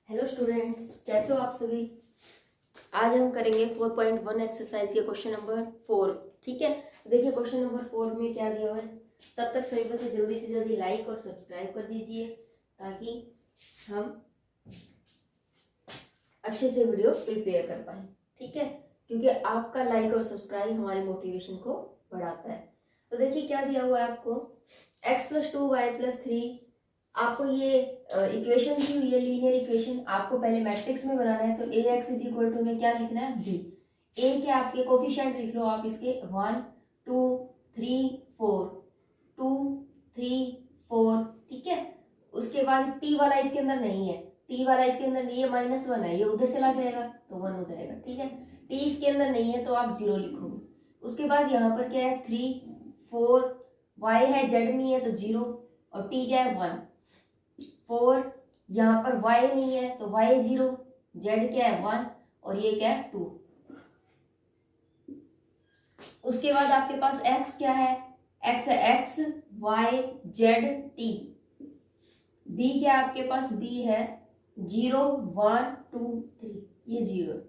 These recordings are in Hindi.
हेलो स्टूडेंट्स, कैसे हो आप सभी। आज हम करेंगे 4.1 एक्सरसाइज के क्वेश्चन नंबर 4। ठीक है, तो देखिए क्वेश्चन नंबर 4 में क्या दिया हुआ है। तब तक सभी बच्चे जल्दी से जल्दी लाइक और सब्सक्राइब कर दीजिए ताकि हम अच्छे से वीडियो प्रिपेयर कर पाए। ठीक है, क्योंकि आपका लाइक और सब्सक्राइब हमारे मोटिवेशन को बढ़ाता है। तो देखिए क्या दिया हुआ है आपको, x+2y+3। आपको ये इक्वेशन दी हुई है, लीनियर इक्वेशन। आपको पहले मैट्रिक्स में बनाना है, तो ax इक्वल टू में क्या लिखना है, b। a के आपके कोफिशिएंट लिख लो आप इसके 1 2 3 4 2 3 4। ठीक है, उसके बाद t वाला इसके अंदर नहीं है, t वाला इसके अंदर नहीं है, -1 है, ये उधर चला जाएगा तो 1 हो जाएगा। ठीक है, t इसके अंदर नहीं है तो आप 0 लिखोगे। उसके बाद यहाँ पर क्या है 3 4, y है, z नहीं है तो 0, और t क्या है 1 4। यहाँ पर y नहीं है तो y 0, z क्या है 1 और ये क्या है 2। उसके बाद आपके पास x क्या है, x है x y z t। b क्या है आपके पास, b है 0 1 2 3, ये 0।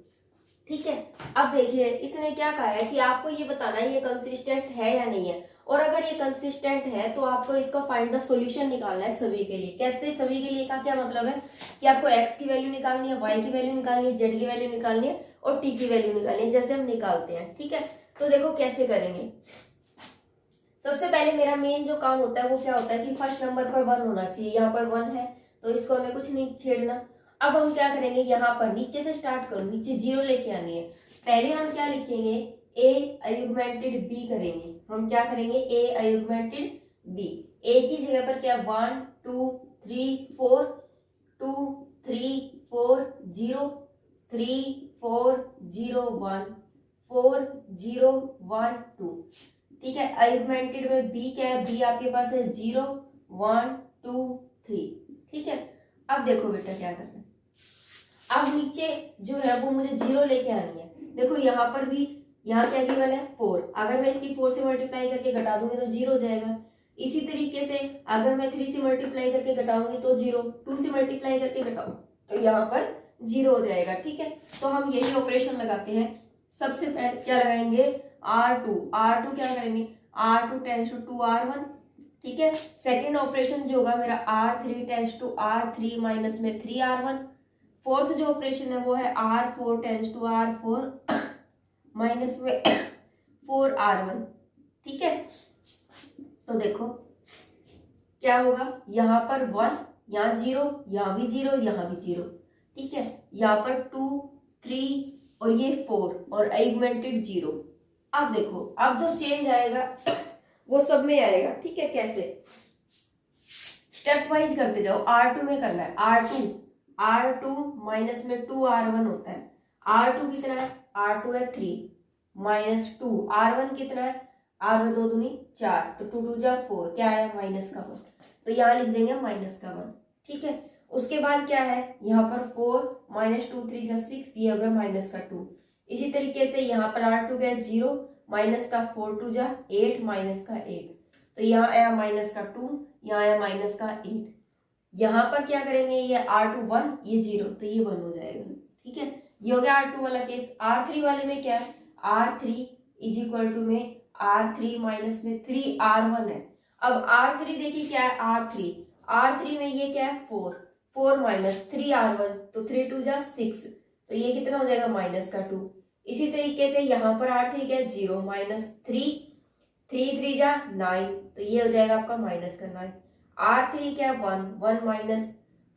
ठीक है, अब देखिए इसने क्या कहा है कि आपको ये बताना है ये कंसिस्टेंट है या नहीं है, और अगर ये कंसिस्टेंट है तो आपको इसका फाइंड द सॉल्यूशन निकालना है सभी के लिए। कैसे सभी के लिए का क्या मतलब है कि आपको x की वैल्यू निकालनी है, y की वैल्यू निकालनी है, z की वैल्यू निकालनी है और t की वैल्यू निकालनी है, जैसे हम निकालते हैं। ठीक है, तो देखो कैसे करेंगे। सबसे पहले मेरा मेन जो काम होता है वो क्या होता है कि फर्स्ट नंबर पर 1 होना चाहिए। यहाँ पर 1 है तो इसको हमें कुछ नहीं छेड़ना। अब हम क्या करेंगे, यहाँ पर नीचे से स्टार्ट करो, नीचे 0 लेके आनी है। पहले हम क्या लिखेंगे, a अयुग्मेंटेड b करेंगे। हम क्या करेंगे, a अयुग्मेंटेड b। a की जगह पर क्या 1 2 3 4 2 3 4 0 3 4 0 1 4 0 1 2। ठीक है, अयुग्मेंटेड में b क्या है, b आपके पास है 0 1 2 3। ठीक है, अब देखो बेटा क्या करना है। अब नीचे जो है वो मुझे 0 लेके आनी है। देखो यहाँ पर भी, यहाँ क्या गिवन है 4। अगर मैं इसकी 4 से मल्टीप्लाई करके घटा दूंगी तो 0 हो जाएगा। इसी तरीके से अगर मैं 3 से मल्टीप्लाई करके घटाऊंगी तो 0, 2 से मल्टीप्लाई करके घटाऊं तो यहाँ पर 0 हो जाएगा। ठीक है, तो हम यही ऑपरेशन लगाते हैं। सबसे पहले क्या लगाएंगे, R2 क्या करेंगे, R2 टेंस टू R1। ठीक है, सेकेंड ऑपरेशन जो होगा मेरा R3 tense to R3 minus में 3R1। फोर्थ जो ऑपरेशन है वो है R4 tense to R4 minus में 4R1। ठीक है, तो देखो क्या होगा, यहाँ पर 1, यहाँ 0, यहाँ भी 0, यहाँ भी 0। ठीक है, यहाँ पर 2 3 और ये 4 और अगमेंटेड 0। अब देखो, अब जो चेंज आएगा वो सब में आएगा। ठीक है, कैसे, स्टेप वाइज करते जाओ। R2 में करना है, R2 माइनस में 2R1 होता है। R2 कितना है, R2 है 3 माइनस 2, R1 कितना है, R1 2 दूनी 4, तो 2 2 जा 4, क्या है माइनस का 1, तो यहाँ लिख देंगे माइनस का 1। ठीक है, उसके बाद क्या है, यहाँ पर 4 माइनस 2 3 जा 6, ये हो गया माइनस का 2। इसी तरीके से यहाँ पर R2 गया 0 माइनस का 4 2 जा 8 माइनस का 8, तो यहाँ आया माइनस का 2, यहाँ आया माइनस का 8। यहाँ पर क्या करेंगे, ये R2 1, ये 0, तो ये 1 हो जाएगा। ठीक है, ये हो गया R2 वाला केस। R3 वाले में क्या है, R3 इज इक्वल टू में R3 माइनस में 3R1 है। अब R3 देखिए क्या है, R3 में ये क्या है 4 माइनस 3R1, तो 3 2 जा 6, तो ये कितना हो जाएगा माइनस का 2। इसी तरीके से यहाँ पर R3 क्या है 0 माइनस 3 3 जा 9, तो ये हो जाएगा आपका माइनस का 9। R3 क्या है 1 माइनस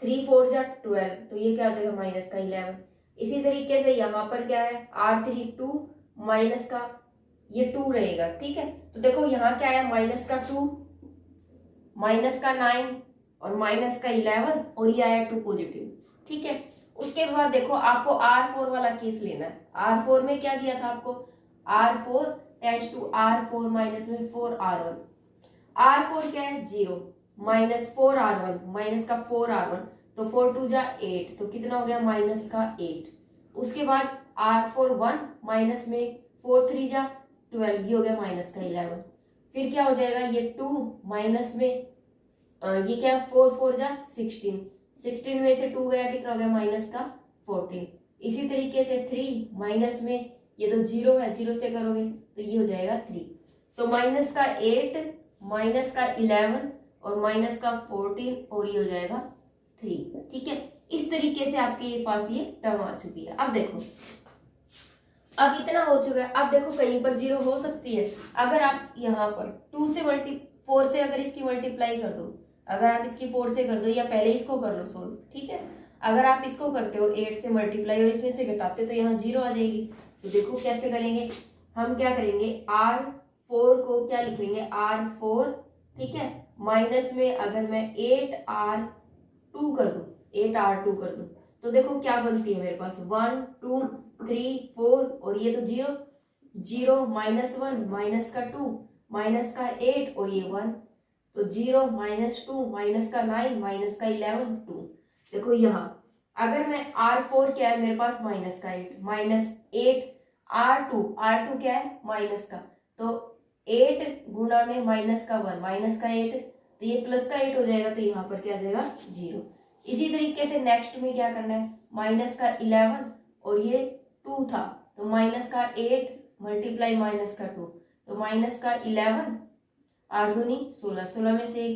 3 4 जा 12, तो ये क्या हो जाएगा माइनस का 11। इसी तरीके से यहाँ पर क्या है R3 2 माइनस का ये 2 रहेगा। ठीक है, तो देखो यहाँ क्या है माइनस का 2 माइनस का 9 और माइनस का 11 और ये आया 2 पॉजिटिव। ठीक है, उसके बाद देखो आपको R4 वाला केस लेना है। R4 में क्या दिया था आपको, R4 tense to R4 minus में 4R1। R4 क्या है 0 माइनस 4R1 माइनस का 4R1, तो 4 2 जा 8, तो कितना हो गया माइनस का 8। उसके बाद R4 1 माइनस में 4 3 जा 12, ये हो गया माइनस का 11। फिर क्या हो जाएगा, ये 2 माइनस में ये क्या 4 4 जा 16 16 में से 2 गया, कितना हो गया माइनस का 14। इसी तरीके से 3 माइनस में ये तो 0 है, 0 से करोगे तो ये हो जाएगा 3। तो माइनस का 8, माइनस का 11 और माइनस का 14 और ये हो जाएगा 3। ठीक है, इस तरीके से आपके पास ये टर्म आ चुकी है। अब देखो, अब इतना हो चुका है। अब देखो कहीं पर 0 हो सकती है। अगर आप यहाँ पर 4 से अगर इसकी मल्टीप्लाई कर दो, अगर आप इसकी 4 से कर दो, या पहले इसको कर लो सोल्व, ठीक है। अगर आप इसको करते हो 8 से मल्टीप्लाई और इसमें से घटाते तो यहाँ 0 आ जाएगी। तो देखो कैसे करेंगे, हम क्या करेंगे, R4 को क्या लिखेंगे, R4, ठीक है। माइनस में अगर मैं 8R2 कर दूं, 8R2 कर दूं, तो देखो क्या बनती है मेरे पास, 1 2 3 4 और ये तो 0 0 माइनस 1 माइनस का 2 माइनस का 8 और ये 1, तो 0 माइनस 2 माइनस का 9 माइनस का 11 2। देखो यहाँ अगर मैं R4 क्या है मेरे पास माइनस का 8 माइनस 8 R2 क्या है माइनस का, तो 8 गुणा में माइनस का 1 माइनस का 8, तो ये प्लस का 8 हो जाएगा, तो यहाँ पर क्या आ जाएगा 0। इसी तरीके से नेक्स्ट में क्या करना है, माइनस का 11 और ये 2 था, तो माइनस का 8 मल्टीप्लाई माइनस का 2, तो माइनस का 11 8 दूनी 16, 16 में से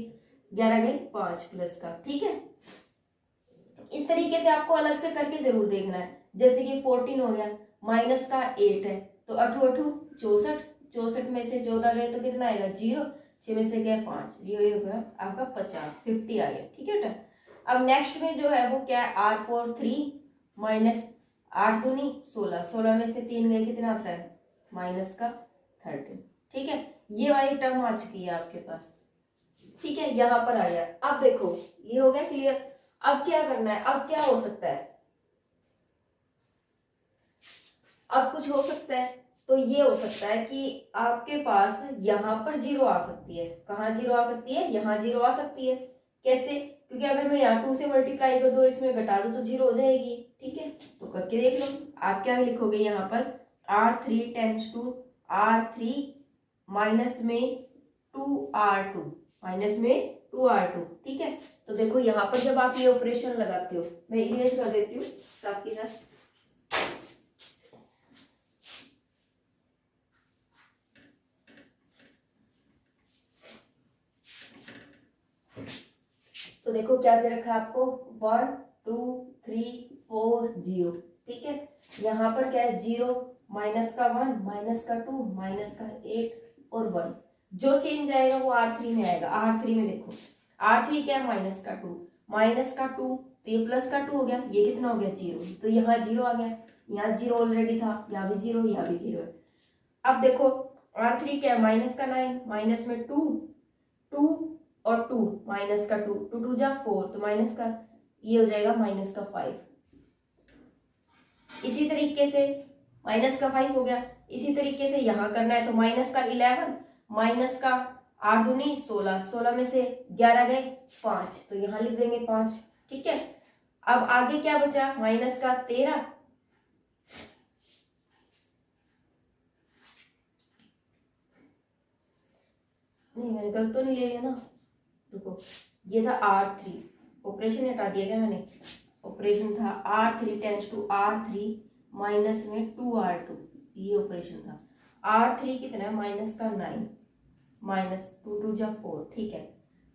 11 गए 5 प्लस का। ठीक है, इस तरीके से आपको अलग से करके जरूर देखना है। जैसे कि 14 हो गया, माइनस का 8 है, तो 8 8 64, 64 में से 14 गए तो कितना आएगा 0, 6 में से गया 5, ये हो गया आपका 50 50 आ गया। ठीक है बेटा, अब नेक्स्ट में जो है वो क्या है, R4 3 माइनस 8 दूनी 16, 16 में से 3 गए कितना आता है माइनस का 13। ठीक है, ये वाली टर्म आ चुकी है आपके पास। ठीक है, यहां पर आ गया। अब देखो ये हो गया क्लियर। अब क्या करना है, अब क्या हो सकता है, अब कुछ हो सकता है, तो ये हो सकता है कि आपके पास यहाँ पर 0 आ सकती है। कहाँ 0 आ सकती है, यहाँ 0 आ सकती है। कैसे, क्योंकि अगर मैं यहाँ 2 से मल्टीप्लाई कर दो, इसमें घटा दो तो 0 हो जाएगी। ठीक है, तो करके देख लो। आप क्या लिखोगे यहाँ पर, R3 tense to R3 minus में 2R2, माइनस में 2R2। ठीक है, तो देखो यहाँ पर जब आप ये ऑपरेशन लगाते हो, मैं इरेज कर देती हूँ साथ ही साथ। तो देखो क्या दे रखा है आपको, 1 2 3 4 0। ठीक है, यहाँ पर क्या है 0 माइनस का 1 माइनस का 2 माइनस का 8 और 1। जो चेंज आएगा वो R3 में आएगा। R3 में देखो, R3 क्या है माइनस का 2, माइनस का 2 तो ये प्लस का 2 हो गया, ये कितना हो गया 0, तो यहाँ 0 आ गया। यहाँ 0 ऑलरेडी था, यहाँ भी 0, यहाँ भी 0 है। अब देखो R3 क्या है माइनस का 9 माइनस में 2 2 और 2 माइनस का 2 2 2 जा 4, तो माइनस का ये हो जाएगा माइनस का 5। इसी तरीके से माइनस का 5 हो गया। इसी तरीके से यहाँ करना है, तो माइनस का 11 माइनस का 8 दूनी 16, 16 में से 11 गए 5, तो यहाँ लिख देंगे 5। ठीक है, अब आगे क्या बचा, माइनस का 13 नहीं, मैंने गलत तो नहीं ले लिया ना, रुको, ये था R3, ऑपरेशन हटा दिया क्या मैंने, ऑपरेशन था R3 tense to R3 minus में 2R2, ये ऑपरेशन था। R3 कितना है माइनस का 9 माइनस 2 2 जा 4। ठीक है,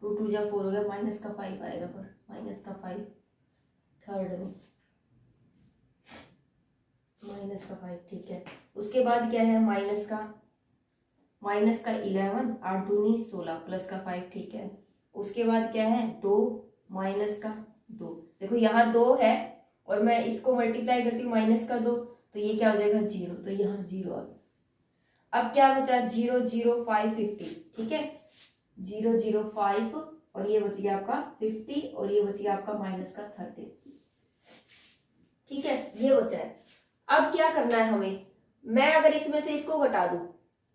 2 2 जा 4 हो गया, माइनस का 5 आएगा, पर माइनस का 5 थर्ड में माइनस का 5। ठीक है, उसके बाद क्या है माइनस का 11 8 दूनी 16 प्लस का 5। ठीक है, उसके बाद क्या है 2 माइनस का 2। देखो यहाँ 2 है और मैं इसको मल्टीप्लाई करती हूँ माइनस का 2, तो ये क्या हो जाएगा 0, तो यहाँ 0 आ गया। अब क्या बचा 0 0 5 50। ठीक है, 0 0 5 और ये बच गया आपका 50 और ये बच गया आपका माइनस का 30। ठीक है, ये बचा है। अब क्या करना है हमें, मैं अगर इसमें से इसको घटा दूं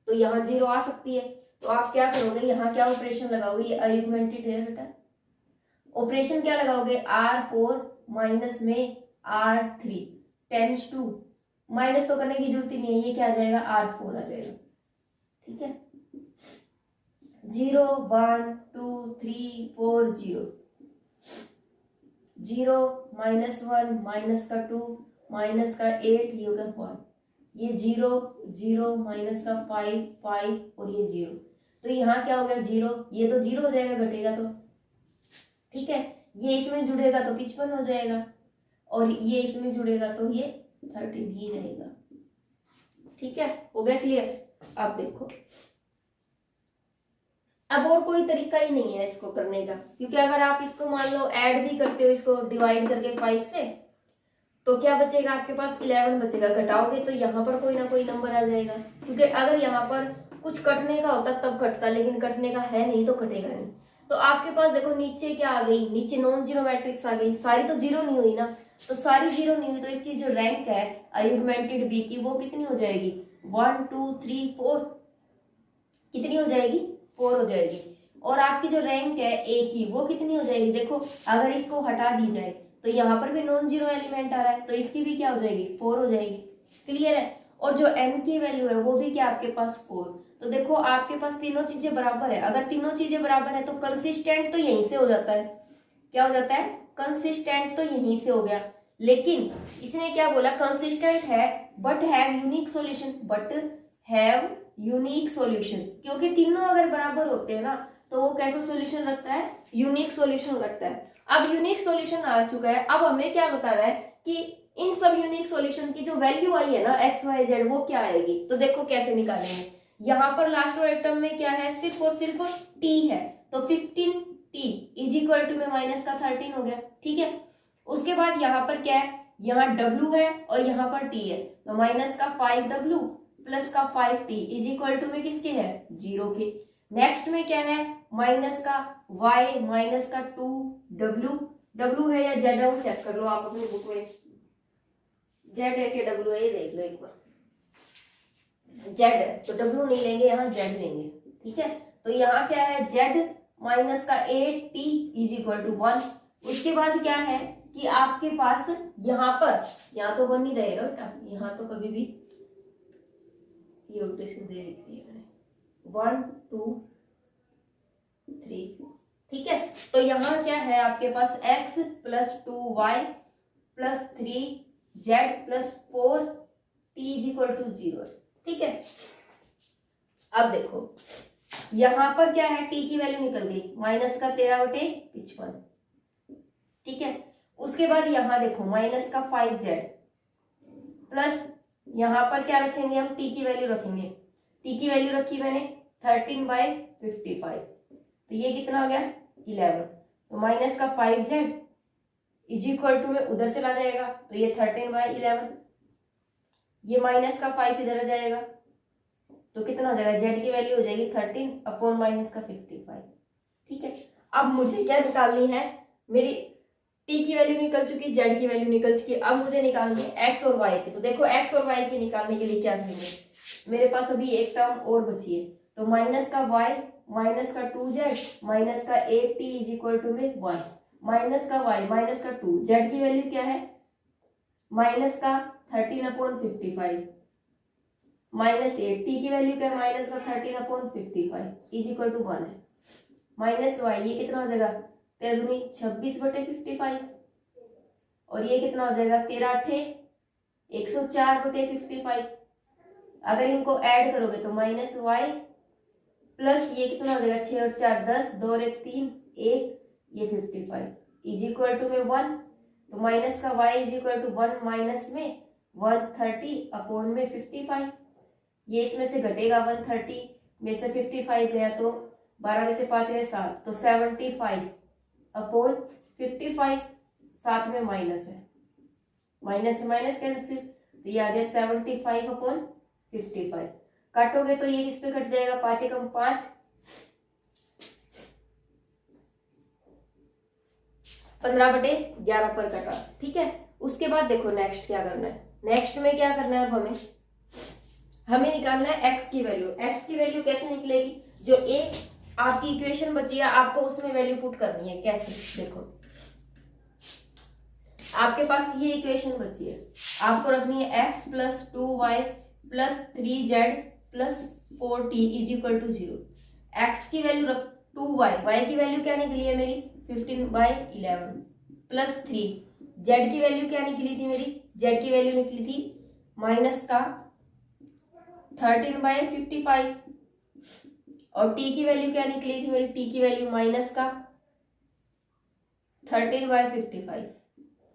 तो यहाँ 0 आ सकती है, तो आप क्या करोगे, यहाँ क्या ऑपरेशन लगाओगे, ये अरिथमेटिक है बेटा, ऑपरेशन क्या लगाओगे, R4 माइनस में R3 टेंस टू, माइनस तो करने की जरूरत ही नहीं है, ये क्या आ जाएगा R4 आ जाएगा। ठीक है, 0 1 2 3 4 0 0 -1 माइनस का 2 माइनस का 8 ये होगा 1, ये 0 0 माइनस का 5 5 और ये 0, तो यहाँ क्या हो गया 0, ये तो 0 हो जाएगा घटेगा तो, ठीक है। ये इसमें जुड़ेगा तो 55 हो जाएगा और ये इसमें जुड़ेगा तो ये 13 ही रहेगा, ठीक है। हो गया क्लियर। अब देखो, अब और कोई तरीका ही नहीं है इसको करने का, क्योंकि अगर आप इसको मान लो ऐड भी करते हो इसको डिवाइड करके 5 से, तो क्या बचेगा आपके पास 11 बचेगा, घटाओगे तो यहाँ पर कोई ना कोई नंबर आ जाएगा, क्योंकि अगर यहाँ पर कुछ कटने का होता तब कटता, लेकिन कटने का है नहीं तो कटेगा नहीं। तो आपके पास देखो नीचे क्या आ गई, नीचे नॉन जीरो मैट्रिक्स आ गई, सारी तो जीरो नहीं हुई ना, तो सारी जीरो नहीं हुई तो इसकी जो रैंक है अयुग्मेंटेड बी की वो कितनी हो जाएगी, 1 2 3 4, कितनी हो जाएगी 4 हो जाएगी। और आपकी जो रैंक है ए की वो कितनी हो जाएगी, देखो अगर इसको हटा दी जाए तो यहाँ पर भी नॉन जीरो एलिमेंट आ रहा है, तो इसकी भी क्या हो जाएगी 4 हो जाएगी, क्लियर है। और जो n की वैल्यू है वो भी क्या आपके पास 4, तो देखो आपके पास तीनों चीजें बराबर है, अगर तीनों चीजें बराबर है तो कंसिस्टेंट तो यहीं से हो जाता है, क्या हो जाता है कंसिस्टेंट तो यहीं से हो गया। लेकिन इसने क्या बोला, कंसिस्टेंट है but have unique solution, but have unique solution, क्योंकि तीनों अगर बराबर होते हैं ना तो वो कैसा सॉल्यूशन रखता है, यूनिक सॉल्यूशन रखता है। अब यूनिक सॉल्यूशन आ चुका है, अब हमें क्या बताना है कि इन सब यूनिक सॉल्यूशन की जो वैल्यू आई है ना x y z वो क्या आएगी, तो देखो कैसे निकालेंगे। यहाँ पर लास्ट वाले टर्म में क्या है, सिर्फ और सिर्फ t है, तो 15t इज इक्वल टू में माइनस का 13 हो गया, ठीक है। उसके बाद यहाँ पर क्या है, यहाँ w है और यहाँ पर t है, तो माइनस का 5w प्लस का 5t इज इक्वल टू में किसके है 0 के। नेक्स्ट में क्या है, माइनस का y माइनस का 2w है या z है वो चेक कर लो आप अपनी बुक में, z है कि w है ये देख लो एक बार, z है तो w नहीं लेंगे, यहाँ z लेंगे, ठीक है। तो यहाँ क्या है z माइनस का 8t इज इक्वल टू 1। उसके बाद क्या है कि आपके पास यहाँ पर, यहाँ तो 1 ही रहेगा बेटा, यहाँ तो कभी भी ये उल्टे से दे देती है 1 2 3 4, ठीक है। तो यहाँ क्या है आपके पास x plus 2y plus 3z plus 4t is equal to 0, ठीक है। अब देखो यहाँ पर क्या है, t की वैल्यू निकल गई माइनस का 13/55, ठीक है। उसके बाद यहाँ देखो माइनस का 5z प्लस यहाँ पर क्या रखेंगे हम, t की वैल्यू रखेंगे, t की वैल्यू रखी मैंने 13/55, तो ये कितना हो गया 11, तो माइनस का 5z इज इक्वल टू में उधर चला जाएगा तो ये 13/11, ये माइनस का 5 इधर आ जाएगा तो कितना हो जाएगा, z की वैल्यू हो जाएगी 13 अपॉन माइनस का 55, ठीक है। अब मुझे क्या निकालनी है, मेरी t की वैल्यू निकल चुकी, z की वैल्यू निकल चुकी, अब मुझे निकालनी है x और y की। तो देखो x और y की निकालने के लिए क्या करेंगे, मेरे पास अभी एक टर्म और बची है, तो माइनस का y माइनस का 2z माइनस का 8t इज इक्वल टू में 1, माइनस का y माइनस का 2, z की वैल्यू क्या है माइनस का 13/55 माइनस 8, t की वैल्यू क्या है माइनस का 13/55 इज इक्वल टू 1 है, माइनस y ये कितना हो जाएगा 13×26/55 और ये कितना हो जाएगा 13×8 104/55। अगर इनको ऐड करोगे तो माइनस y प्लस ये कितना हो जाएगा 6 और 4 10 2 और 1 3 1 ये 55 इज इक्वल टू में 1, तो माइनस का y is equal to 1 minus में 130 अपॉन में 55, ये इसमें से घटेगा 130 में से 55 गया तो 12 में से 5 गए 7, तो 75 अपॉन 55, साथ में माइनस है, माइनस से माइनस कैंसिल, तो ये आ गया 75 अपॉन 55, काटोगे तो ये किस पे कट जाएगा 5 एकम 5, 15/11 पर कटा, ठीक है। उसके बाद देखो नेक्स्ट क्या करना है, नेक्स्ट में क्या करना है, अब हमें निकालना है x की वैल्यू। x की वैल्यू कैसे निकलेगी, जो एक आपकी इक्वेशन बची है आपको उसमें वैल्यू पुट करनी है, कैसे देखो आपके पास ये इक्वेशन बची है, आपको रखनी है x plus 2y plus 3z plus 4t is equal to 0। x की वैल्यू रख 2y, y की वैल्यू क्या निकली है मेरी 15/11, +3। जेड की वैल्यू क्या निकली थी मेरी? जेड की वैल्यू निकली थी -13/55 और टी की वैल्यू क्या निकली थी मेरी? टी की वैल्यू -13/55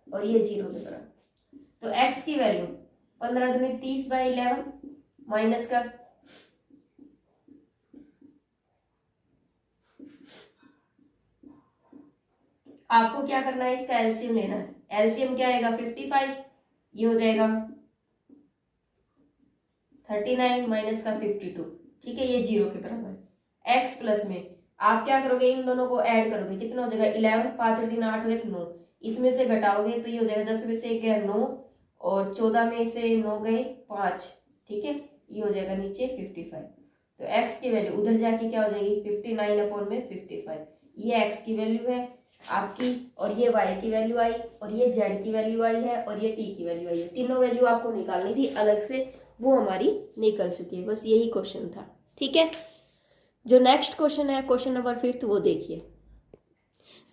और ये 0 की तरह। तो x की वैल्यू 15 दूनी 30/11 माइनस का आपको क्या करना है? इसका एलसीएम लेना है। एलसीएम क्या आएगा? 55, ये हो जाएगा 39 माइनस का 52। ठीक है, ये 0 के बराबर। x प्लस में आप क्या करोगे? इन दोनों को ऐड करोगे, कितना हो जाएगा? 11, 5 और 3 8 और 1 9। इसमें से घटाओगे तो ये हो जाएगा 10 में से 1 गया 9 और 14 में से 9 गए 5। ठीक है, ये हो जाएगा नीचे 55। तो x की वैल्यू उधर जाके क्या हो जाएगी? 59/55। ये x की वैल्यू है आपकी, और ये y की वैल्यू आई, और ये z की वैल्यू आई है, और ये t की वैल्यू आई है। तीनों वैल्यू आपको निकालनी थी अलग से, वो हमारी निकल चुकी है। बस यही क्वेश्चन था। ठीक है, जो नेक्स्ट क्वेश्चन है क्वेश्चन नंबर 5 वो देखिए।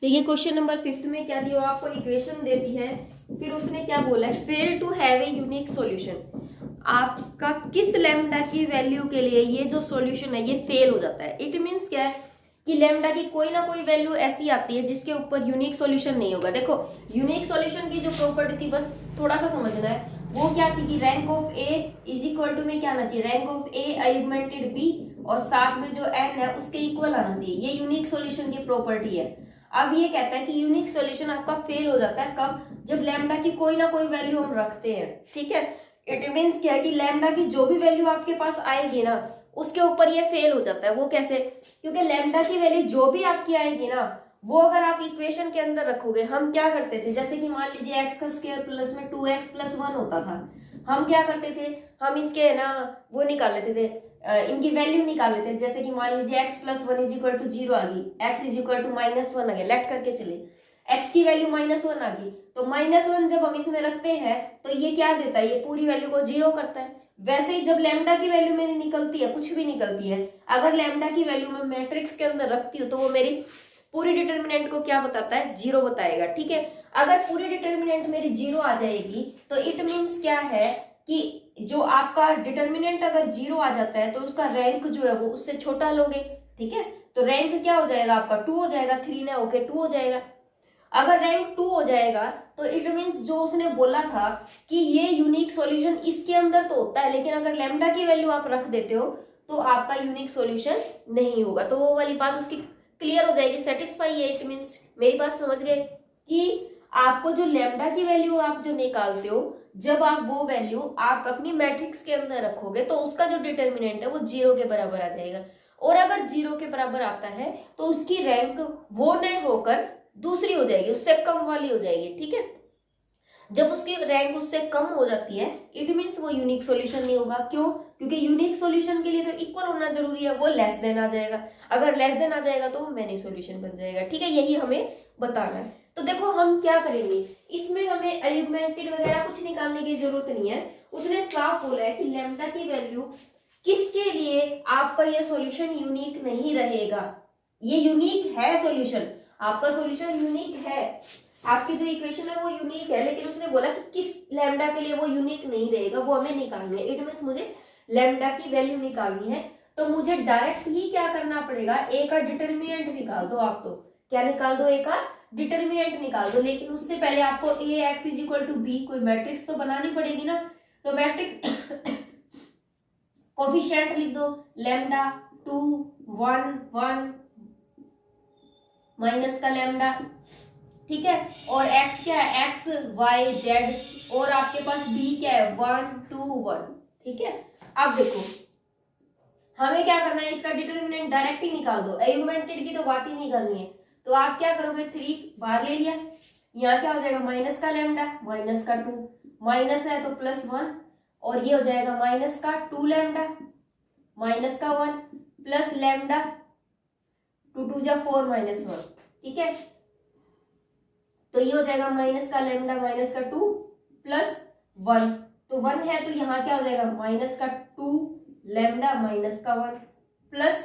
देखिए क्वेश्चन नंबर 5 में क्या दिया? आपको इक्वेशन देती है, फिर उसने क्या बोला है? Fail to have a unique solution. आपका किस लैम्डा की वैल्यू के लिए ये जो सॉल्यूशन है ये फेल हो जाता है। इट मीन्स क्या है कि लैम्डा की कोई ना कोई वैल्यू ऐसी आती है जिसके ऊपर यूनिक सॉल्यूशन नहीं होगा। देखो यूनिक सॉल्यूशन की जो प्रॉपर्टी थी, बस थोड़ा सा समझना है, वो क्या थी कि rank of A is equal to में क्या आना चाहिए? Rank of A augmented B और साथ में जो एन है उसके इक्वल आना चाहिए। ये यूनिक सॉल्यूशन की प्रॉपर्टी है। अब ये कहता है कि यूनिक सॉल्यूशन आपका फेल हो जाता है कब? जब लैम्डा की कोई ना कोई वैल्यू हम रखते हैं। ठीक है, इट मीन्स क्या है कि लैम्डा की जो भी वैल्यू आपके पास आएगी ना उसके ऊपर ये फेल हो जाता है। वो कैसे? क्योंकि लैम्डा की वैल्यू जो भी आपकी आएगी ना वो अगर आप इक्वेशन के अंदर रखोगे, हम क्या करते थे, जैसे कि मान लीजिए x का स्क्वायर प्लस में 2x प्लस 1 होता था, हम क्या करते थे? हम इसके ना वो निकाल लेते थे, इनकी वैल्यू निकाल लेते थे। जैसे कि मान लीजिए x प्लस 1 इज इक्वल टू 0 आ गई, x इज इक्वल टू -1 आ गया, लेट करके चले, x की वैल्यू -1 आ गई, तो -1 जब हम इसमें रखते हैं तो ये क्या देता है? ये पूरी वैल्यू को 0 करता है। वैसे ही जब लैम्डा की वैल्यू मेरी निकलती है, कुछ भी निकलती है, अगर लैम्डा की वैल्यू मैं मैट्रिक्स के अंदर रखती हूँ तो वो मेरी पूरी डिटर्मिनेंट को क्या बताता है? 0 बताएगा। ठीक है, अगर पूरी डिटर्मिनेंट मेरी 0 आ जाएगी तो इट मीन्स क्या है कि जो आपका डिटर्मिनेंट अगर 0 आ जाता है तो उसका रैंक जो है वो उससे छोटा लोगे। ठीक है, तो रैंक क्या हो जाएगा आपका? 2 हो जाएगा, 3 ना होके 2 हो जाएगा। अगर रैंक 2 हो जाएगा तो इट मीन्स जो उसने बोला था कि ये यूनिक सॉल्यूशन इसके अंदर तो होता है, लेकिन अगर लैम्डा की वैल्यू आप रख देते हो तो आपका यूनिक सॉल्यूशन नहीं होगा। तो वो वाली बात उसकी क्लियर हो जाएगी, सेटिस्फाई है। इट मीन्स मेरी बात समझ गए कि आपको जो लैम्डा की वैल्यू आप जो निकालते हो, जब आप वो वैल्यू आप अपनी मैट्रिक्स के अंदर रखोगे तो उसका जो डिटर्मिनेंट है वो 0 के बराबर आ जाएगा। और अगर 0 के बराबर आता है तो उसकी रैंक वो नहीं होकर दूसरी हो जाएगी, उससे कम वाली हो जाएगी। ठीक है, जब उसकी रैंक उससे कम हो जाती है इट मीन्स वो यूनिक सॉल्यूशन नहीं होगा। क्यों? क्योंकि यूनिक सॉल्यूशन के लिए तो इक्वल होना जरूरी है, वो लेस देन आ जाएगा। अगर लेस देन आ जाएगा तो वो मैनी सॉल्यूशन बन जाएगा। ठीक है, यही हमें बताना है। तो देखो हम क्या करेंगे, इसमें हमें ऑगमेंटेड वगैरह कुछ निकालने की जरूरत नहीं है। उसने साफ बोला है कि लैम्डा की वैल्यू किसके लिए आपका ये सॉल्यूशन यूनिक नहीं रहेगा। ये यूनिक है सॉल्यूशन, आपका सॉल्यूशन यूनिक है, आपकी जो इक्वेशन है वो यूनिक है, लेकिन उसने बोला कि किस लैम्डा के लिए वो यूनिक नहीं रहेगा, वो हमें निकालनी है। इट मींस मुझे लैम्डा की वैल्यू निकालनी है, तो मुझे डायरेक्ट ही क्या करना पड़ेगा? ए का डिटर्मिनेंट निकाल दो। आप तो क्या निकाल दो? ए का डिटर्मिनेंट निकाल दो, लेकिन उससे पहले आपको A X is equal to B कोई मैट्रिक्स तो बनानी पड़ेगी ना। तो मैट्रिक्स कोफिशिएंट लिख दो, लैम्डा 2 1 1 माइनस का लैम्डा। ठीक है, और x क्या है? x y z, और आपके पास b क्या है? 1 2 1। ठीक है, अब देखो हमें क्या करना है, इसका डिटर्मिनेंट डायरेक्ट ही निकाल दो, ऑगमेंटेड की तो बात ही नहीं करनी है। तो आप क्या करोगे? 3 बाहर ले लिया, यहाँ क्या हो जाएगा? माइनस का लैम्डा माइनस का 2, माइनस है तो +1, और ये हो जाएगा माइनस का 2 लैम्डा माइनस का 1 प्लस लैम्डा 2 2 जा 4 -1। ठीक है, तो ये हो जाएगा माइनस का लैम्डा माइनस का 2 प्लस 1, तो 1 है तो यहाँ क्या हो जाएगा? माइनस का 2 लैम्डा माइनस का 1 प्लस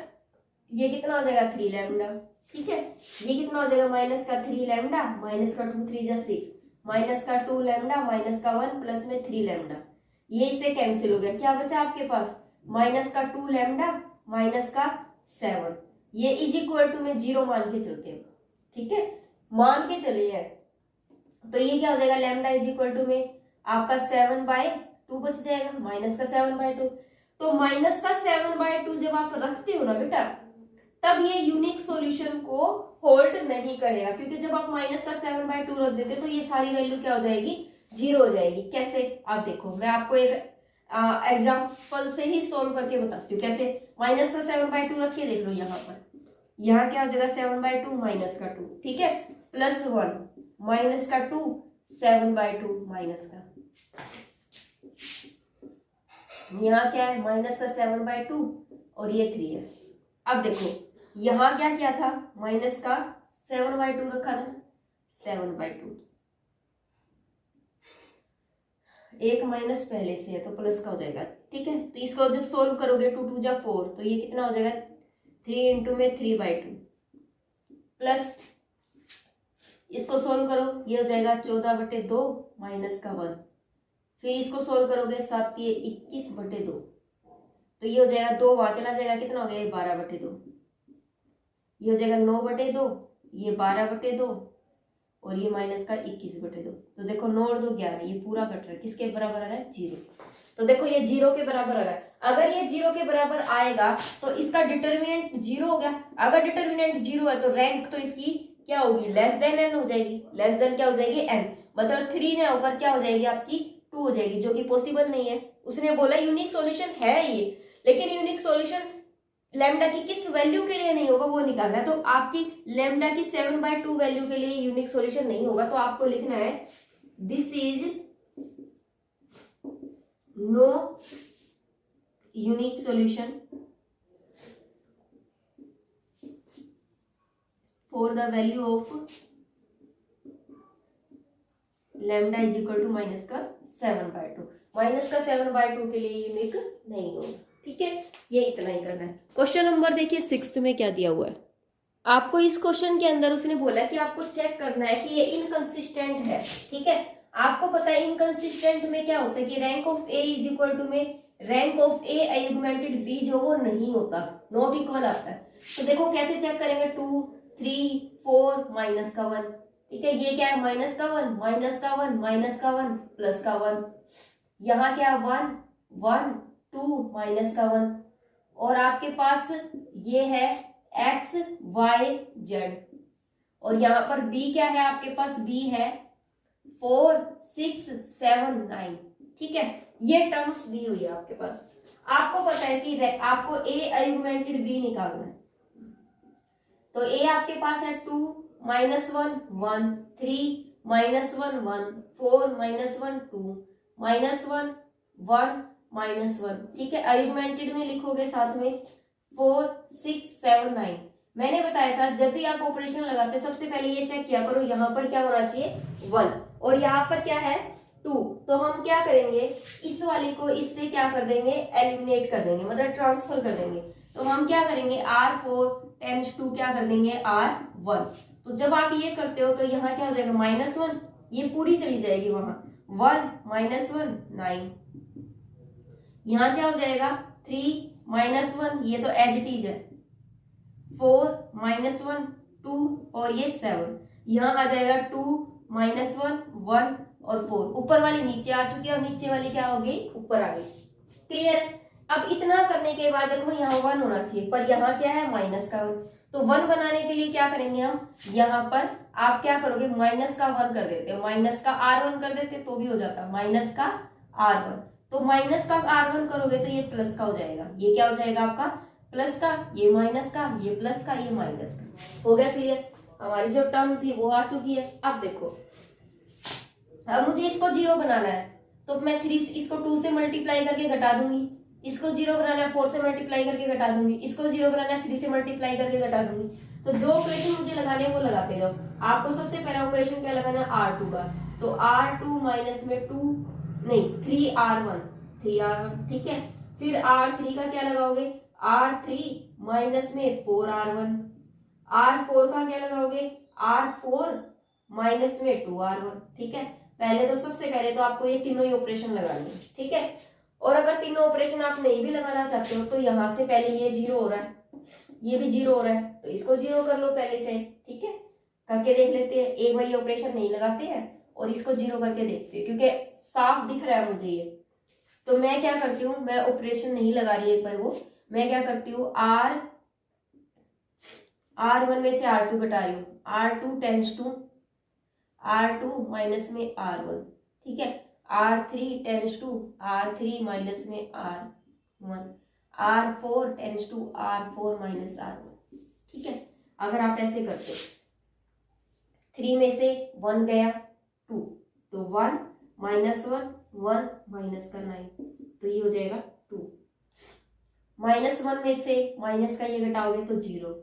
ये कितना हो जाएगा 3 लैम्डा, ठीक है। ये कितना हो जाएगा माइनस का 3 लैम्डा माइनस का 2 3 जा 6 माइनस का 2 लैम्डा माइनस का 1 प्लस में 3 लैम्डा, ये इससे कैंसिल हो गया। क्या बचा आपके पास माइनस का 2 लैम्डा माइनस का 7, ये इज इक्वल टू में 0 मान के चलते हैं, ठीक है, मान के चले हैं। तो ये क्या हो जाएगा लैम्डा इज इक्वल टू में आपका 7/2 बच जाएगा, माइनस का 7/2। तो माइनस का 7/2 जब आप रखते हो ना बेटा, तब ये यूनिक सॉल्यूशन को होल्ड नहीं करेगा, क्योंकि जब आप माइनस का 7/2 रख देते तो ये सारी वैल्यू क्या हो जाएगी 0 हो जाएगी। कैसे आप देखो, मैं आपको एक एग्जाम्पल से ही सोल्व करके बताती हूँ कैसे। माइनस का 7/2 रख के देख लो, यहाँ पर यहाँ क्या हो जाएगा 7/2 माइनस का 2, ठीक है, प्लस 1 माइनस का 2 7/2 माइनस का, यहाँ क्या है माइनस का 7/2 और ये 3 है। अब देखो यहाँ क्या क्या था, माइनस का 7/2 रखा था, 7/2 एक माइनस पहले से है तो प्लस का हो जाएगा, ठीक है। तो इसको जब सोल्व करोगे 2 2 जा 4, तो ये कितना हो जाएगा 3 इंटू में 3/2 प्लस इसको सोल्व करो, ये हो जाएगा 14/2 माइनस का 1, फिर इसको सोल्व करोगे 7 ये 21/2, तो ये हो जाएगा 2 वहां चला जाएगा, कितना हो गया 12/2, ये हो जाएगा 9/2, ये 12/2 और ये माइनस का 21/2। तो देखो 9 और 2 11, ये पूरा कट रहा है, किसके बराबर आ रहा है 0। तो देखो ये 0 के बराबर आ रहा है, अगर ये 0 के बराबर आएगा तो इसका डिटर्मिनेंट 0 हो गया। अगर डिटर्मिनेंट 0 है तो रैंक तो इसकी क्या होगी लेस देन n हो जाएगी, लेस देन क्या हो जाएगी n, मतलब 3 ने होकर क्या हो जाएगी आपकी 2 हो जाएगी, जो कि पॉसिबल नहीं है। उसने बोला यूनिक सॉल्यूशन है ये, लेकिन यूनिक सॉल्यूशन लैम्डा की किस वैल्यू के लिए नहीं होगा वो निकालना है। तो आपकी लैम्डा की 7/2 वैल्यू के लिए यूनिक सॉल्यूशन नहीं होगा, तो आपको लिखना है this is no unique solution for the value of lambda is equal to minus का 7/2, माइनस का 7/2 के लिए यूनिक नहीं होगा, ठीक है। ये इतना ही करना है। क्वेश्चन नंबर देखिए 6 में क्या दिया हुआ है आपको। इस क्वेश्चन के अंदर उसने बोला कि आपको चेक करना है कि ये इनकंसिस्टेंट है, ठीक है। आपको पता है इनकंसिस्टेंट में क्या होता है कि rank of A is equal to में rank of A augmented B जो वो नहीं होता, नॉट इक्वल आता है। तो देखो कैसे चेक करेंगे 2 3 4 माइनस का 1, ठीक है। ये क्या है माइनस का 1 माइनस का 1 माइनस का 1 प्लस का 1, यहाँ क्या 1 1 2 माइनस का 1, और आपके पास ये है x y z, और यहाँ पर b क्या है आपके पास, b है 4 6 7 9, ठीक है। ये टर्म्स दी हुई है आपके पास। आपको पता है कि आपको a अगुमेंटेड b निकालना है, तो a आपके पास है 2 -1 1 3 -1 1 4 -1 2 -1 1 -1, ठीक है। अगुमेंटेड में लिखोगे साथ में 4 6 7 9। मैंने बताया था जब भी आप ऑपरेशन लगाते सबसे पहले ये चेक किया करो यहाँ पर क्या होना चाहिए 1 और यहाँ पर क्या है 2। तो हम क्या करेंगे इस वाले को इससे क्या कर देंगे एलिमिनेट कर देंगे, मतलब ट्रांसफर कर देंगे। तो हम क्या करेंगे R4 टेंस टू क्या कर देंगे R1। तो जब आप ये करते हो तो यहाँ क्या हो जाएगा -1, ये पूरी चली जाएगी वहां 1 -1 9, यहाँ क्या हो जाएगा 3 -1, ये तो एज इट इज है 4 -1 2 और ये 7, यहाँ आ जाएगा 2 -1 1 और 4। ऊपर वाली नीचे आ चुकी है और नीचे वाली क्या हो गई ऊपर आ गई। क्लियर है। अब इतना करने के बाद देखो यहाँ 1 होना चाहिए, पर यहाँ क्या है माइनस का 1। तो 1 बनाने के लिए क्या करेंगे हम, यहाँ पर आप क्या करोगे माइनस का 1 कर देते हो, माइनस का R1 कर देते तो भी हो जाता माइनस का R1। तो माइनस का R1 करोगे तो ये प्लस का हो जाएगा, ये क्या हो जाएगा आपका प्लस का, ये माइनस का, ये प्लस का, ये माइनस का। हो गया क्लियर। हमारी जो टर्म थी वो आ चुकी है। अब देखो अब मुझे इसको 0 बनाना है, तो मैं 3 इसको 2 से मल्टीप्लाई करके घटा दूंगी, इसको 0 बनाना है 4 से मल्टीप्लाई करके घटा दूंगी, इसको 0 बनाना है 3 से मल्टीप्लाई करके घटा दूंगी। तो जो ऑपरेशन मुझे लगाने है वो लगाते जाओ। आपको सबसे पहला ऑपरेशन क्या लगाना है R2 का, तो R2 माइनस में 2 नहीं 3R1, ठीक है। फिर R3 का क्या लगाओगे R3 माइनस में 4r1। r4 का क्या लगाओगे, r4 माइनस में 2r1। ठीक है, पहले तो सबसे पहले तो आपको ये तीनों ही ऑपरेशन लगानी है। ठीक है, और अगर तीनों ऑपरेशन आप नहीं भी लगाना चाहते हो तो यहां से पहले ये 0 हो रहा है, ये भी 0 हो रहा है, तो इसको 0 कर लो पहले चाहे। ठीक है, करके देख लेते हैं। एक बार ये ऑपरेशन नहीं लगाते हैं और इसको 0 करके देखते हैं, क्योंकि साफ दिख रहा है मुझे ये। तो मैं क्या करती हूँ, मैं ऑपरेशन नहीं लगा रही एक बार वो, मैं क्या करती हूँ, r1 में से r2 घटा रही हूँ, r2 tense to r2 minus में r1। ठीक है, r3 tense to r3 minus में r1, r4 tense to r4 minus r1। ठीक है, अगर आप ऐसे करते 3 में से 1 गया 2, तो 1 माइनस 1 माइनस का 9, तो ये हो जाएगा 2। -1 में से माइनस का ये घटाओगे तो 0।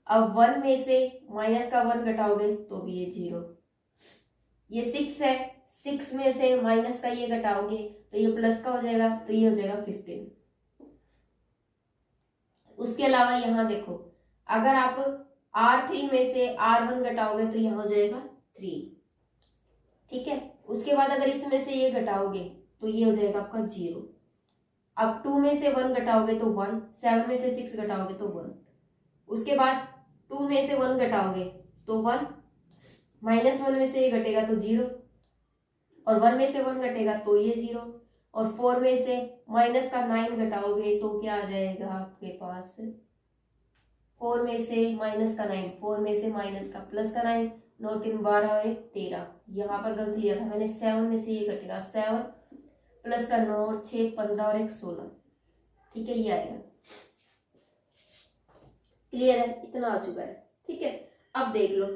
अब 1 में से माइनस का 1 घटाओगे तो भी ये 0। ये 6 है, 6 में से माइनस का ये घटाओगे तो ये प्लस का हो जाएगा, तो ये हो जाएगा 15। उसके अलावा यहाँ देखो, अगर आप r3 में से r1 घटाओगे तो यहाँ हो जाएगा 3। ठीक है, उसके बाद अगर इसमें से ये घटाओगे तो ये हो जाएगा आपका 0। अब 2 में से 1 घटाओगे तो 1, 7 में से 6 घटाओगे तो 1। उसके बाद 2 में से 1 घटाओगे तो 1, -1 में से ये घटेगा तो 0, और 1 में से 1 घटेगा तो ये 0, और 4 में से माइनस का 9 घटाओगे तो क्या आ जाएगा आपके पास, 4 में से माइनस का 9, 4 में से माइनस का प्लस का 9, 9 3 12 और 1 13। यहाँ पर गलती लिया था मैंने, 7 में से ये घटेगा 7 प्लस का 9 और 6 15 और 1 16। ठीक है, ये आएगा। क्लियर है, इतना आ चुका है। ठीक है, अब देख लो,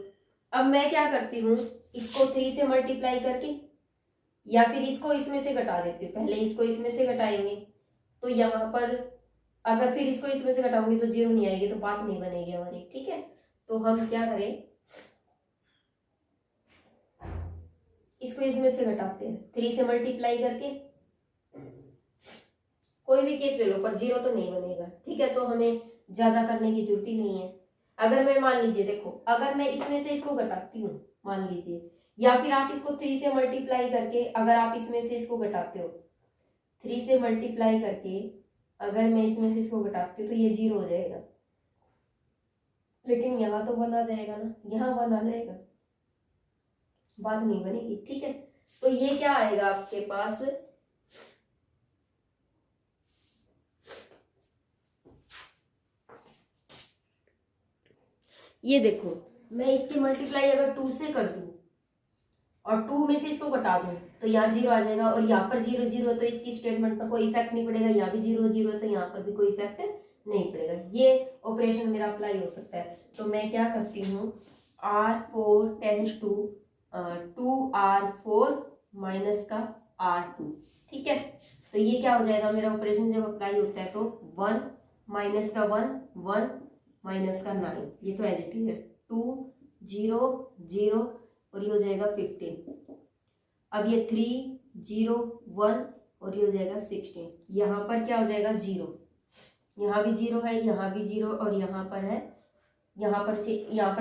अब मैं क्या करती हूँ, इसको 3 से मल्टीप्लाई करके या फिर इसको इसमें से घटा देती हूँ। पहले इसको इसमें से घटाएंगे तो यहाँ पर अगर फिर इसको इसमें से घटाऊंगी तो 0 नहीं आएगी, तो बात नहीं बनेगी हमारी। ठीक है, तो हम क्या करें, इसको इसमें से घटाते हैं 3 से मल्टीप्लाई करके, कोई भी केस ले लो पर 0 तो नहीं बनेगा। ठीक है, तो हमें ज्यादा करने की जरूरत ही नहीं है। अगर मैं मान लीजिए देखो, अगर मैं इसमें से इसको घटाती हूँ मान लीजिए, या फिर आप इसको 3 से मल्टीप्लाई करके अगर आप इसमें से इसको घटाते हो, 3 से मल्टीप्लाई करके अगर मैं इसमें से इसको घटाती हूँ तो ये 0 हो जाएगा, लेकिन यहाँ तो 1 आ जाएगा ना, यहाँ 1 आ जाएगा, बात नहीं बनेगी। ठीक है, तो ये क्या आएगा आपके पास, ये देखो, मैं इसकी मल्टीप्लाई अगर 2 से कर दूं और 2 में से इसको घटा दूं तो यहाँ 0 आ जाएगा, और यहाँ पर 0 0 तो इसकी स्टेटमेंट पर कोई इफेक्ट नहीं पड़ेगा, यहाँ भी 0 0 तो यहाँ पर भी कोई इफेक्ट नहीं पड़ेगा। ये ऑपरेशन मेरा अप्लाई हो सकता है। तो मैं क्या करती हूँ, r4 tense to 2r4 minus का r2। ठीक है, तो ये क्या हो जाएगा मेरा ऑपरेशन जब अप्लाई होता है, तो 1 माइनस का 1 1 माइनस का 9, ये तो एज इट इज है, 2 0 0 और ये हो जाएगा 15। अब ये 3 0 1 और ये हो जाएगा 16। यहाँ पर क्या हो जाएगा 0, यहाँ भी 0 है, यहाँ भी 0 और यहाँ पर है, यहाँ पर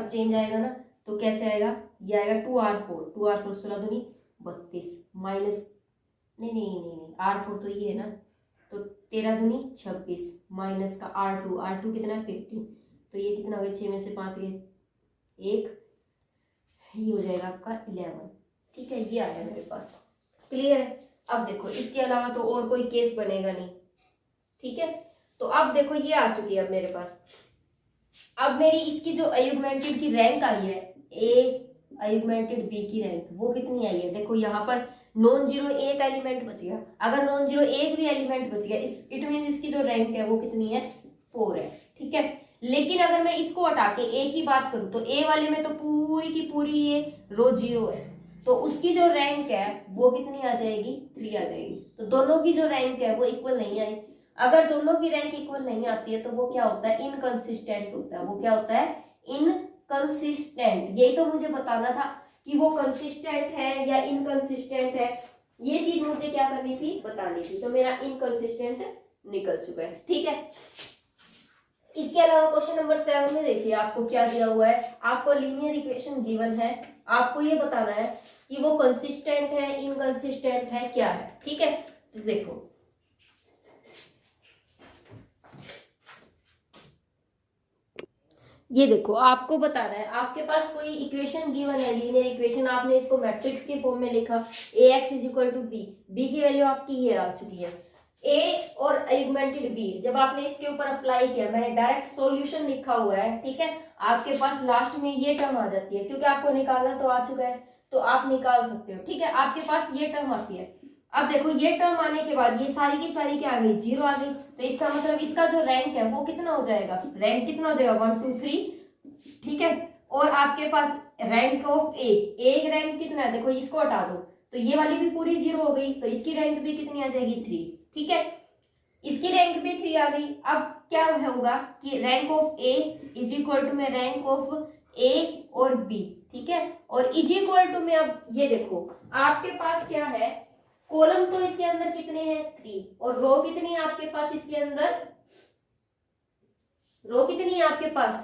चेंज आएगा ना, तो कैसे आएगा, ये आएगा 2r4 16 दूनी 32 माइनस नहीं r4 तो ये है ना, तो 13 दूनी 26 माइनस का r2 कितना 15, तो ये कितना हो गया, 6 में से 5 गए 1, ये हो जाएगा आपका 11। ठीक है, ये आया मेरे पास। क्लियर है। अब देखो, इसके अलावा तो और कोई केस बनेगा नहीं। ठीक है, तो अब देखो ये आ चुकी है अब मेरे पास। अब मेरी इसकी जो अयुग्मेंटेड की रैंक आई है, ए अयुग्मेंटेड बी की रैंक वो कितनी आई है, देखो यहाँ पर नॉन जीरो एक एलिमेंट बच गया। अगर नॉन जीरो एक भी एलिमेंट बच गया, इट मीन इसकी जो रैंक है वो कितनी है, 4 है। ठीक है, लेकिन अगर मैं इसको हटा के ए की बात करूं तो ए वाले में तो पूरी की पूरी ये रो 0 है, तो उसकी जो रैंक है वो कितनी आ जाएगी, 3 आ जाएगी। तो दोनों की जो रैंक है वो इक्वल नहीं आई। अगर दोनों की रैंक इक्वल नहीं आती है तो वो क्या होता है, इनकंसिस्टेंट होता है। वो क्या होता है, इनकंसिस्टेंट। यही तो मुझे बताना था कि वो कंसिस्टेंट है या इनकंसिस्टेंट है, ये चीज मुझे क्या करनी थी, बतानी थी। तो मेरा इनकंसिस्टेंट निकल चुका है। ठीक है, इसके अलावा क्वेश्चन नंबर 7 में देखिए आपको क्या दिया हुआ है। आपको लीनियर इक्वेशन गिवन है, आपको ये बताना है कि वो कंसिस्टेंट है, इनकंसिस्टेंट है, क्या है। ठीक है, तो देखो ये देखो आपको बताना है, आपके पास कोई इक्वेशन गिवन है, लीनियर इक्वेशन, आपने इसको मैट्रिक्स के फॉर्म में लिखा ax = b की वैल्यू आपकी ये आ चुकी है। a और ऑगमेंटेड b जब आपने इसके ऊपर अप्लाई किया, मैंने डायरेक्ट सॉल्यूशन लिखा हुआ है, ठीक है, आपके पास लास्ट में ये टर्म आ जाती है, क्योंकि आपको निकालना तो आ चुका है तो आप निकाल सकते हो। ठीक है, आपके पास ये टर्म आती है। अब देखो ये टर्म आने के बाद ये सारी की सारी क्या आ गई, 0 आ गई, तो इसका मतलब इसका जो रैंक है वो कितना हो जाएगा, रैंक कितना हो जाएगा 1 2 3। ठीक है, और आपके पास रैंक ऑफ ए रैंक कितना है, देखो इसको हटा दो तो ये वाली भी पूरी 0 हो गई, तो इसकी रैंक भी कितनी आ जाएगी 3। ठीक है, इसकी रैंक भी 3 आ गई। अब क्या होगा कि रैंक ऑफ ए = में रैंक ऑफ ए और बी। ठीक है, और = में अब ये देखो आपके पास क्या है, कॉलम तो इसके अंदर कितने हैं 3 और रो कितनी है आपके पास, इसके अंदर रो कितनी है आपके पास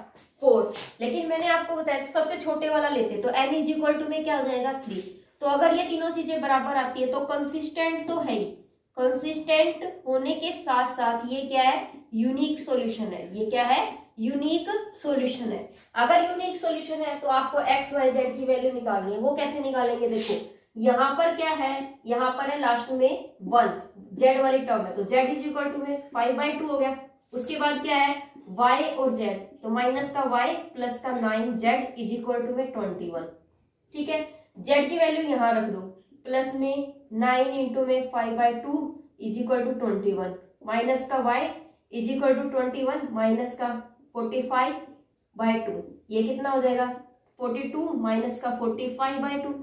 4। लेकिन मैंने आपको बताया सबसे छोटे वाला लेते तो n = में क्या हो जाएगा 3। तो अगर ये तीनों चीजें बराबर आती है तो कंसिस्टेंट तो है ही, कंसिस्टेंट होने के साथ साथ ये क्या है, यूनिक सॉल्यूशन है। ये क्या है, यूनिक सॉल्यूशन है। अगर यूनिक सॉल्यूशन है तो आपको x y z की वैल्यू निकालनी है। वो कैसे निकालेंगे, देखो यहाँ पर क्या है, यहाँ पर है लास्ट में 1 z वाली टर्म है, तो z = में 5/2 हो गया। उसके बाद क्या है y और z, तो माइनस का y प्लस का 9z = में 21। ठीक है, z की वैल्यू यहाँ रख दो, प्लस में 9 इंटू में 5/2 = 21, माइनस का y = 21 माइनस का 45/2, ये कितना हो जाएगा 42 माइनस का 45/2,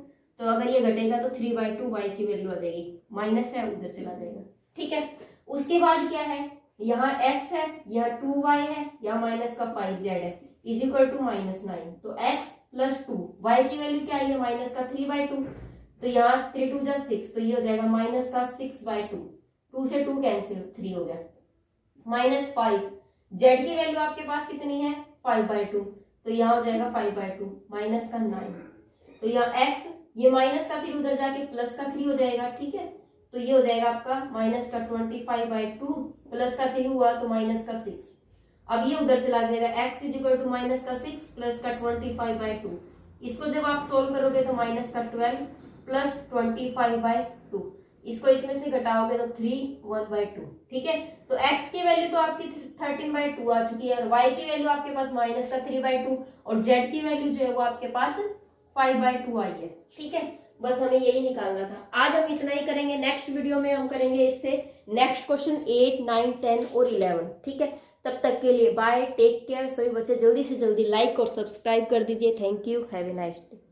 तो अगर ये घटेगा तो 3/2 y की वैल्यू आ जाएगी, माइनस है उधर चला जाएगा। ठीक है, उसके बाद क्या है, यहाँ x है, यहाँ 2y है, यहाँ माइनस का 5z है = -9, तो x + 2 y की वैल्यू क्या है, माइनस का 3/2, तो यहाँ 3 2 = 6, तो ये हो जाएगा माइनस का 6/2, 2 से 2 कैंसिल, 3 हो गया, -5 z की वैल्यू आपके पास कितनी है 5/2, तो यहाँ हो जाएगा 5/2 माइनस का 9, तो यहाँ x ये माइनस का 3 उधर जाके प्लस का 3 हो जाएगा। ठीक है, तो ये हो जाएगा आपका माइनस का 25/2 प्लस का 3 हुआ तो माइनस का 6। अब ये उधर चला जाएगा, x = माइनस का 6 प्लस का 25/2, इसको जब आप सोल्व करोगे तो माइनस का 12 प्लस 25/2, इसको इसमें से घटाओगे तो 3 1/2। ठीक है, तो x की वैल्यू तो आपकी 13/2 आ चुकी है, और y की वैल्यू आपके पास माइनस का 3/2, और z की वैल्यू जो है वो आपके पास 5/2 आई है। ठीक है, बस हमें यही निकालना था। आज हम इतना ही करेंगे, नेक्स्ट वीडियो में हम करेंगे इससे नेक्स्ट क्वेश्चन 8 9 10 और 11। ठीक है, तब तक के लिए बाय, टेक केयर। सभी बच्चे जल्दी से जल्दी लाइक और सब्सक्राइब कर दीजिए। Thank you, have a nice day.